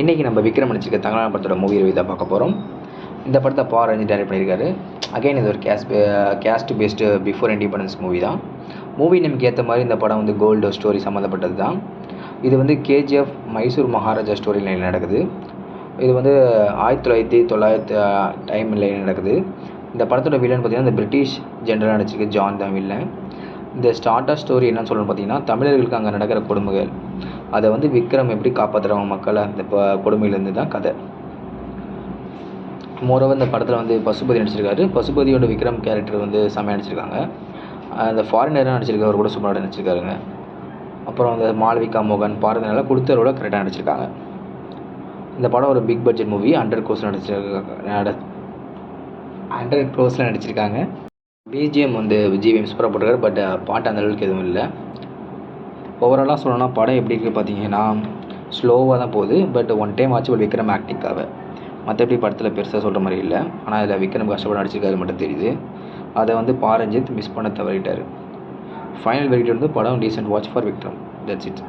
இன்றைக்கி நம்ம விக்ரம் நடிச்சிருக்க தங்கலான் படத்தோட மூவி ரிவ்யூ தான் பார்க்க போகிறோம். இந்த படத்தை ரஞ்சித் டைரக்ட் பண்ணியிருக்காரு. அகைன் இது ஒரு caste based before independence movie தான். மூவி நேமுக்கு ஏற்ற மாதிரி இந்த படம் வந்து கோல்டு ஸ்டோரி சம்மந்தப்பட்டது தான். இது வந்து KGF Mysore Maharaja story line நடக்குது. இது வந்து 1900 டைம் லைன் நடக்குது. இந்த படத்தோட வில்லன் பார்த்திங்கன்னா இந்த பிரிட்டிஷ் ஜென்ரலாக நடிச்சிருக்க ஜான் தான் வில்லன். இந்த ஸ்டார்டர் ஸ்டோரி என்னன்னு சொல்லணும்னு பார்த்தீங்கன்னா, தமிழர்களுக்கு அங்கே நடக்கிற கொடுமைகள், அதை வந்து விக்ரம் எப்படி காப்பாற்றுறாங்க மக்களை அந்த கொடுமையிலேருந்து தான் கதை. மோரோவர் இந்த படத்தில் வந்து பசுபதி நடிச்சிருக்காரு. பசுபதியோட விக்ரம் கேரக்டர் வந்து செம்மையாக நடிச்சிருக்காங்க. அந்த ஃபாரினராக நடிச்சிருக்கவர் கூட சூப்பராக நடிச்சிருக்காருங்க. அப்புறம் அந்த மாளவிகா மோகன் பாரதினால கொடுத்தரோட கரெக்டாக நடிச்சிருக்காங்க. இந்த படம் ஒரு பிக் பட்ஜெட் மூவி. 100 க்ரோஸில் நடிச்சிருக்காங்க. பிஜிஎம் வந்து ஜிவிஎம் சூப்பராக போட்டிருக்காரு. பட் பாட்டு அந்த அளவுக்கு எதுவும் இல்லை. ஓவராலாக சொல்லணும்னா படம் எப்படி இருக்குது பார்த்தீங்கன்னா, ஸ்லோவாக தான் போகுது. But one time watchable Vikram ஆக்டிங்காக. மற்றபடி படத்தில் பெருசாக சொல்கிற மாதிரி இல்லை. ஆனால் அதில் விக்ரம் கஷ்டப்பட்டு நடிச்சிருக்காரு மட்டும் தெரியுது. அதை வந்து ரஞ்சித் மிஸ் பண்ண தவறிட்டார். ஃபைனல் வெரிட்டி வந்து படம் decent watch for Vikram. That's it.